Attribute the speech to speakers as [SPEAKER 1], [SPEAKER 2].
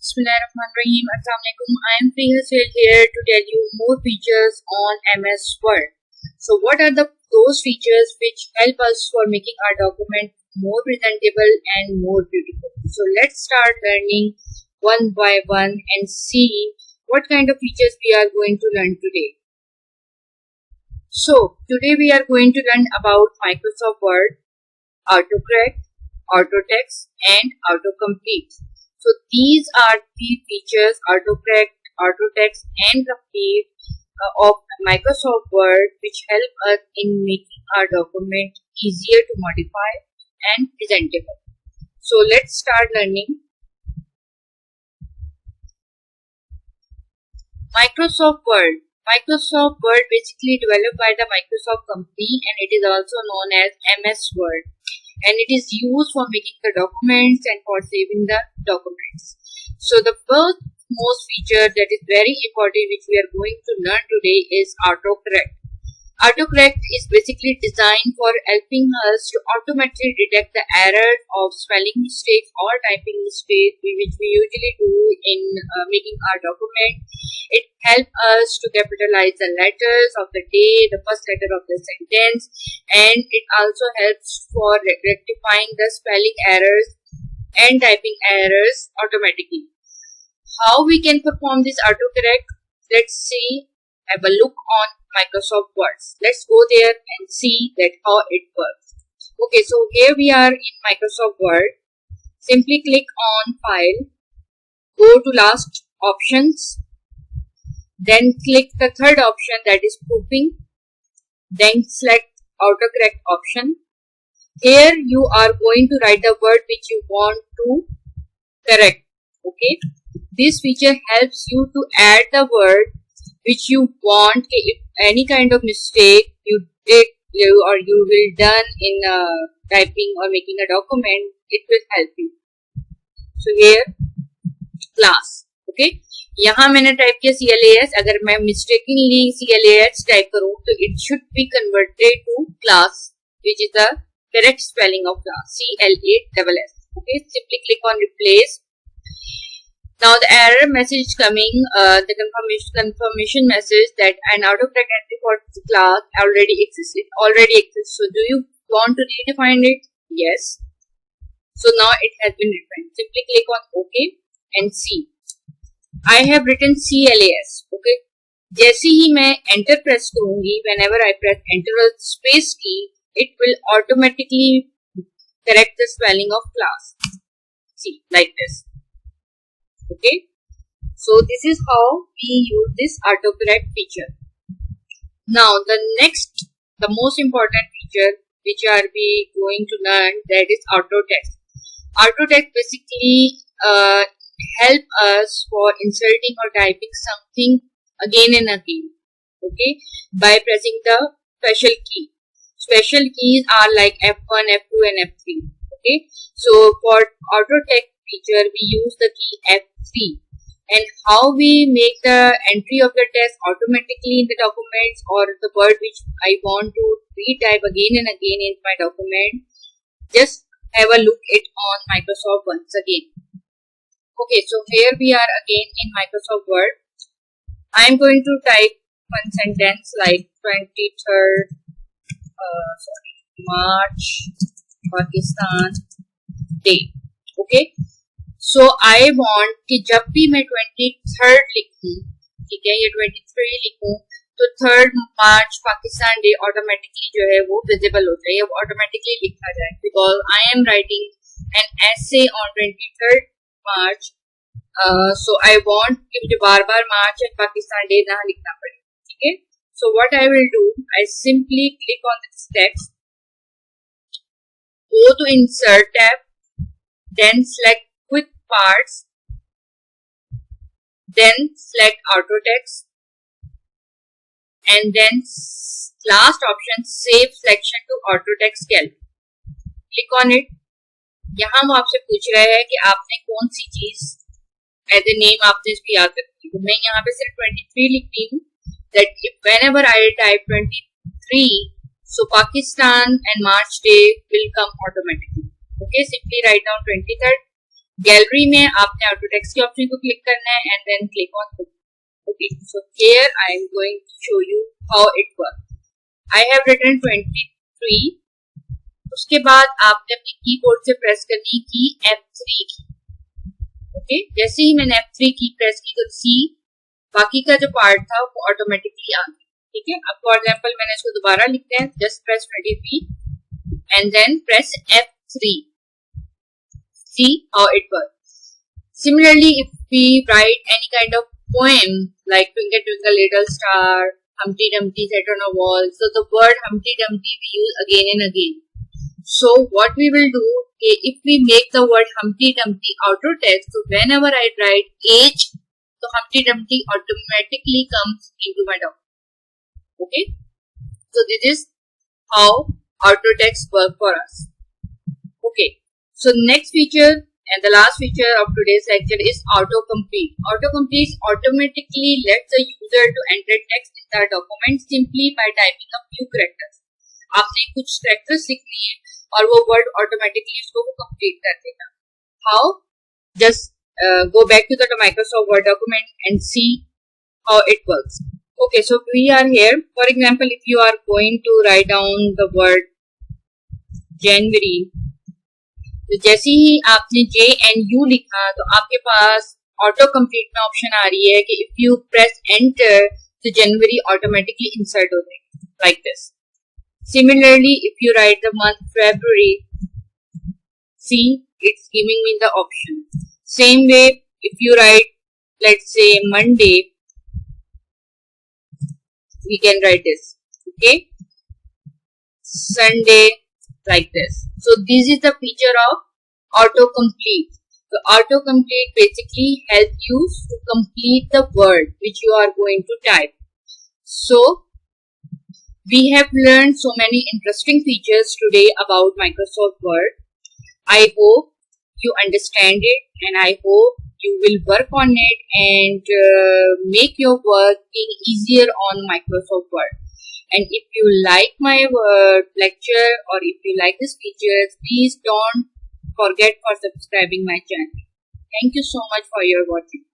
[SPEAKER 1] Bismillahirrahmanirrahim. Assalamualaikum. I am Priya Sel here to tell you more features on MS Word. So, what are those features which help us for making our document more presentable and more beautiful? So, let's start learning one by one and see what kind of features we are going to learn today. So, today we are going to learn about Microsoft Word, autocorrect, autotext, and autocomplete. So these are the features autocorrect, autotext, and complete of Microsoft Word which help us in making our document easier to modify and presentable. So let's start learning. Microsoft Word. Microsoft Word basically developed by the Microsoft company, and it is also known as MS Word. And it is used for making the documents and for saving the documents. So the first most feature that is very important which we are going to learn today is autocorrect. Autocorrect is basically designed for helping us to automatically detect the errors of spelling mistakes or typing mistakes which we usually do in making our document. It helps us to capitalize the letters of the day, the first letter of the sentence, and it also helps for rectifying the spelling errors and typing errors automatically. How we can perform this autocorrect? Let's see, have a look on Microsoft Word. Let's go there and see that how it works. Okay, so here we are in Microsoft Word. Simply click on File, go to Last Options, then click the third option, that is Proofing, then select autocorrect option. Here you are going to write the word which you want to correct. Okay, this feature helps you to add the word which you want. If any kind of mistake you did or you will done in typing or making a document, it will help you. So here class. Okay, यहाँ मैंने type किया CLAS. अगर मैं mistakenly CLAS type करूँ तो it should be converted to class, which is the correct spelling of class, CLASS. Okay, simply click on replace. Now the error message is coming, the confirmation message that an autocorrect entry for the class already exists. It already exists. So do you want to redefine it? Yes. So now it has been defined. Simply click on OK and see. I have written CLAS. Okay. जैसे ही मैं enter press करूँगी, whenever I press enter or space key, it will automatically correct the spelling of class. See, like this. Okay. So this is how we use this autocorrect feature. Now the most important feature which are we going to learn, that is autotext. Autotext basically help us for inserting or typing something again and again. Okay, by pressing the special key. Special keys are like F1, F2 and F3. Okay, so for autotext feature we use the key F3. And how we make the entry of the text automatically in the documents or the word which I want to retype again and again in my document, just have a look it on Microsoft once again. Okay, so here we are again in Microsoft Word. I am going to type one sentence like 23rd March Pakistan Day. Okay, so I want कि जब भी मैं 23rd लिखूं, ठीक है, या 23 लिखूं, तो 3rd March Pakistan Day automatically जो है वो visible हो जाए, वो automatically लिखा जाए, because I am writing an essay on 23rd March. So I want कि मुझे बार-बार March and Pakistan Day ना लिखना पड़े. ठीक है? So what I will do, I simply click on this text, go to Insert tab, then select Quick Parts, then select Autotext, and then last option Save Selection to Autotext Calc. Click on it. यहाँ वो आपसे पूछ रहा है कि आपने कौन सी चीज एज ए नेम आपने इसको याद रखी. तो मैं यहाँ पे सिर्फ 23 लिखती हूँ. That if whenever I type 23, so Pakistan and March day will come automatically. Okay, simply write down 23rd gallery में आपने ऑटो टेक्स्ट के ऑप्शन को क्लिक करना है and then click on book. Okay, so here I am going to show you how it works. I have written 23. उसके बाद आपने अपनी कीबोर्ड से प्रेस करनी की F3 की. ओके, जैसे ही मैंने F3 की प्रेस की तो सी बाकी का जो पार्ट था वो ऑटोमेटिकली आ गया. ठीक है, अब फॉर एग्जांपल मैंने इसको दोबारा लिखते हैं. Just press 23 and then press F3. See how it works. Similarly, if we write any kind of poem like Twinkle Twinkle Little Star, Humpty Dumpty sat on a wall, so the word Humpty Dumpty we use again and again. So what we will do, if we make the word Humpty Dumpty auto text, so whenever I write H, so Humpty Dumpty automatically comes into my document. Okay, so this is how auto text work for us. Okay, so next feature and the last feature of today's lecture is autocomplete. Autocomplete automatically lets the user to enter text in the document simply by typing a few characters. आपने कुछ characters लिखनी है और वो word automatically उसको वो complete कर देगा. How? Just go back to the Microsoft Word document and see how it works. Okay, so we are here. For example, if you are going to write down the word January, तो जैसे ही आपने J and U लिखा तो आपके पास auto complete में option आ रही है कि इफ यू प्रेस एंटर तो जनवरी ऑटोमेटिकली इंसर्ट हो जाएगी like this. Similarly if you right the month February, see it's giving me the option. Same way if you right let's say Monday, we can write this. Okay, Sunday, like this. So this is the feature of autocomplete. So autocomplete basically helps you to complete the word which you are going to type. So we have learned so many interesting features today about Microsoft Word. I hope you understand it and I hope you will work on it and make your working easier on Microsoft Word. And if you like my lecture or if you like these features, please don't forget for subscribing my channel. Thank you so much for your watching.